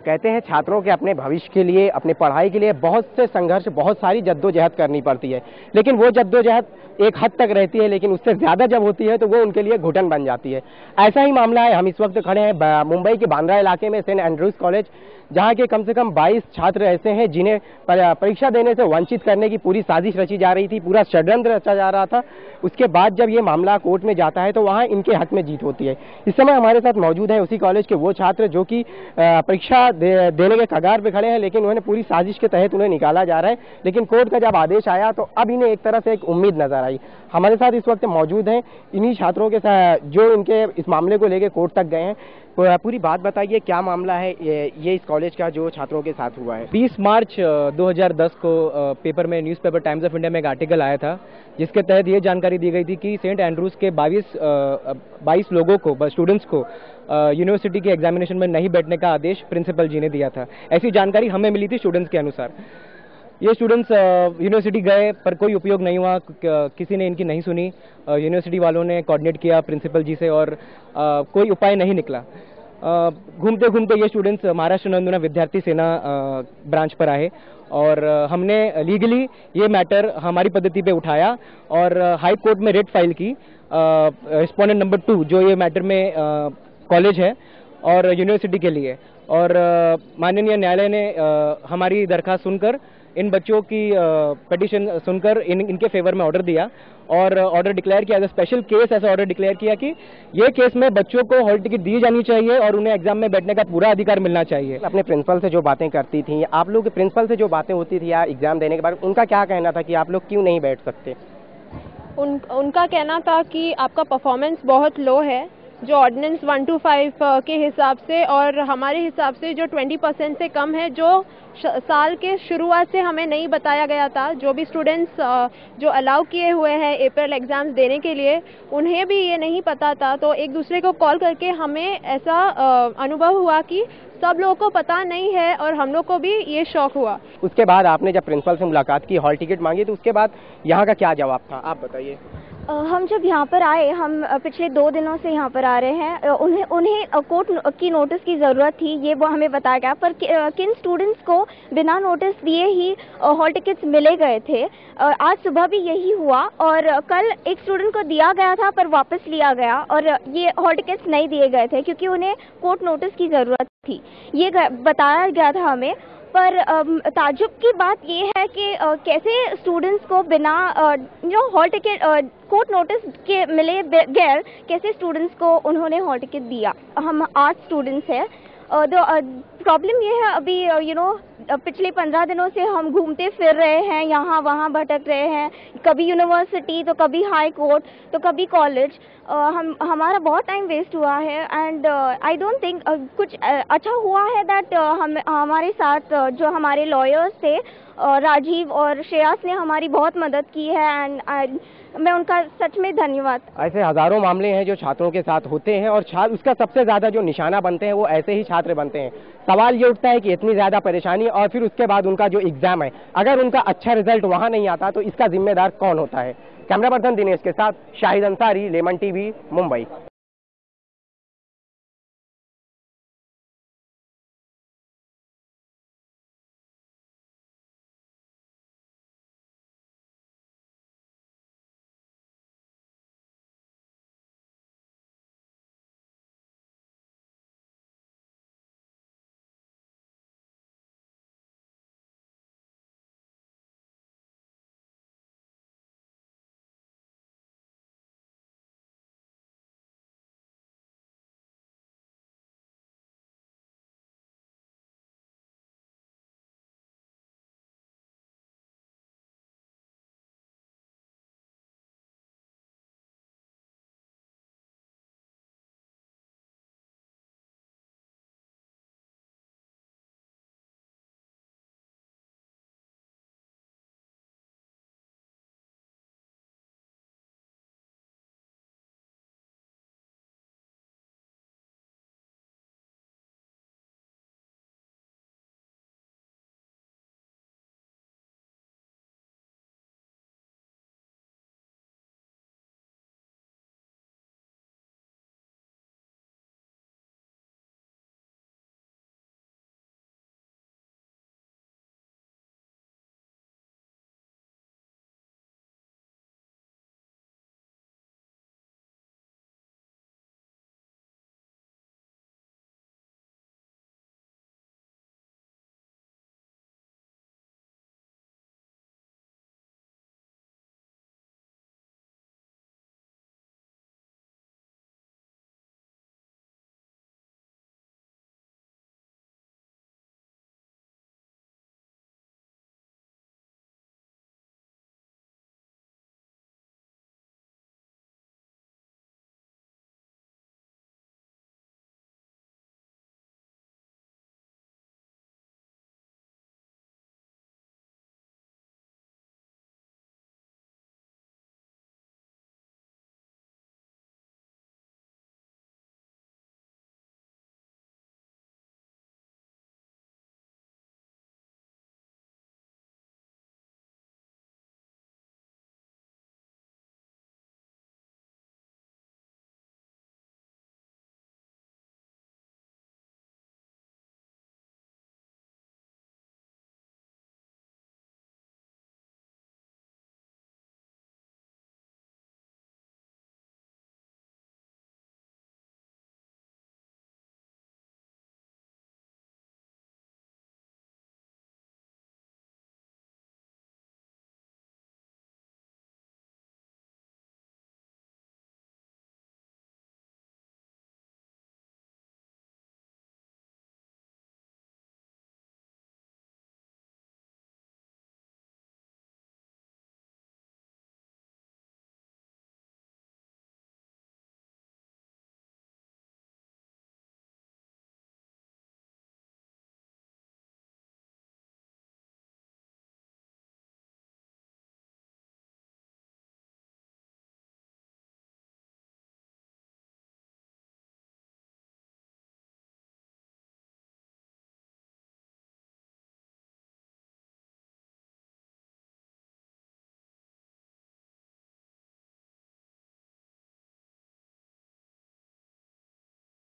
कहते हैं छात्रों के अपने भविष्य के लिए, अपने पढ़ाई के लिए बहुत से संघर्ष, बहुत सारी जद्दोजहद करनी पड़ती है, लेकिन वो जद्दोजहद एक हद तक रहती है, लेकिन उससे ज़्यादा जब होती है तो वो उनके लिए घुटन बन जाती है। ऐसा ही मामला है। हम इस वक्त खड़े हैं मुंबई के बांद्रा इलाके में सेंट एंड्रूज कॉलेज, जहाँ के कम से कम 22 छात्र ऐसे हैं जिन्हें परीक्षा देने से वंचित करने की पूरी साजिश रची जा रही थी, पूरा षड्यंत्र रचा जा रहा था। उसके बाद जब ये मामला कोर्ट में जाता है तो वहाँ इनके हक में जीत होती है। इस समय हमारे साथ मौजूद है उसी कॉलेज के वो छात्र जो कि परीक्षा देने के कगार पे खड़े हैं, लेकिन उन्होंने पूरी साजिश के तहत उन्हें निकाला जा रहा है। लेकिन कोर्ट का जब आदेश आया तो अब इन्हें एक तरह से एक उम्मीद नजर आई। हमारे साथ इस वक्त मौजूद हैं इन्हीं छात्रों के साथ जो इनके इस मामले को लेकर कोर्ट तक गए हैं। पूरी बात बताइए, क्या मामला है ये इस कॉलेज का जो छात्रों के साथ हुआ है? 20 मार्च 2010 को पेपर में, न्यूज़पेपर टाइम्स ऑफ इंडिया में एक आर्टिकल आया था जिसके तहत ये जानकारी दी गई थी कि सेंट एंड्रूज के 22 लोगों को, स्टूडेंट्स को यूनिवर्सिटी के एग्जामिनेशन में नहीं बैठने का आदेश प्रिंसिपल जी ने दिया था। ऐसी जानकारी हमें मिली थी स्टूडेंट्स के अनुसार। ये स्टूडेंट्स यूनिवर्सिटी गए पर कोई उपयोग नहीं हुआ, किसी ने इनकी नहीं सुनी। यूनिवर्सिटी वालों ने कोऑर्डिनेट किया प्रिंसिपल जी से और कोई उपाय नहीं निकला। घूमते घूमते ये स्टूडेंट्स महाराष्ट्र नवोदय विद्यार्थी सेना ब्रांच पर आए और हमने लीगली ये मैटर हमारी पद्धति पे उठाया और हाई कोर्ट में रेट फाइल की रिस्पोंडेंट नंबर 2 जो ये मैटर में कॉलेज है और यूनिवर्सिटी के लिए। और माननीय न्यायालय ने हमारी दरखास्त सुनकर, इन बच्चों की पिटीशन सुनकर इनके फेवर में ऑर्डर दिया और ऑर्डर डिक्लेयर किया, एज अ स्पेशल केस ऐसा ऑर्डर डिक्लेयर किया कि ये केस में बच्चों को हॉल टिकट दी जानी चाहिए और उन्हें एग्जाम में बैठने का पूरा अधिकार मिलना चाहिए। अपने प्रिंसिपल से जो बातें करती थी, आप लोग के प्रिंसिपल से जो बातें होती थी या एग्जाम देने के बाद, उनका क्या कहना था कि आप लोग क्यों नहीं बैठ सकते? उनका कहना था कि आपका परफॉर्मेंस बहुत लो है, जो ऑर्डिनेंस 125 के हिसाब से और हमारे हिसाब से जो 20% से कम है, जो साल के शुरुआत से हमें नहीं बताया गया था। जो भी स्टूडेंट्स जो अलाउ किए हुए हैं अप्रैल एग्जाम्स देने के लिए, उन्हें भी ये नहीं पता था। तो एक दूसरे को कॉल करके हमें ऐसा अनुभव हुआ कि सब लोगों को पता नहीं है और हम लोग को भी ये शौक हुआ। उसके बाद आपने जब प्रिंसिपल से मुलाकात की, हॉल टिकट मांगी, तो उसके बाद यहाँ का क्या जवाब था, आप बताइए। हम जब यहाँ पर आए, हम पिछले 2 दिनों से यहाँ पर आ रहे हैं। उन्हें कोर्ट की नोटिस की ज़रूरत थी, ये वो हमें बताया गया, पर किन स्टूडेंट्स को बिना नोटिस दिए ही हॉल टिकट्स मिले गए थे। आज सुबह भी यही हुआ और कल एक स्टूडेंट को दिया गया था पर वापस लिया गया और ये हॉल टिकट्स नहीं दिए गए थे क्योंकि उन्हें कोर्ट नोटिस की ज़रूरत थी, ये बताया गया था हमें। पर ताज्जुब की बात ये है कि कैसे स्टूडेंट्स को बिना हॉल टिकट कोर्ट नोटिस के मिले बगैर कैसे स्टूडेंट्स को उन्होंने हॉल टिकट दिया। हम 8 स्टूडेंट्स हैं। प्रॉब्लम ये है, अभी पिछले 15 दिनों से हम घूमते फिर रहे हैं, यहाँ वहाँ भटक रहे हैं, कभी यूनिवर्सिटी तो कभी हाई कोर्ट तो कभी कॉलेज। हमारा बहुत टाइम वेस्ट हुआ है एंड आई डोंट थिंक कुछ अच्छा हुआ है दैट हमारे साथ जो हमारे लॉयर्स थे राजीव और श्रेयस ने हमारी बहुत मदद की है एंड मैं उनका सच में धन्यवाद। ऐसे हजारों मामले हैं जो छात्रों के साथ होते हैं और उसका सबसे ज्यादा जो निशाना बनते हैं वो ऐसे ही छात्र बनते हैं। सवाल ये उठता है कि इतनी ज्यादा परेशानी और फिर उसके बाद उनका जो एग्जाम है, अगर उनका अच्छा रिजल्ट वहां नहीं आता तो इसका जिम्मेदार कौन होता है? कैमरा पर्सन दिनेश के साथ शाहिद अंसारी, लेमन टीवी, मुंबई।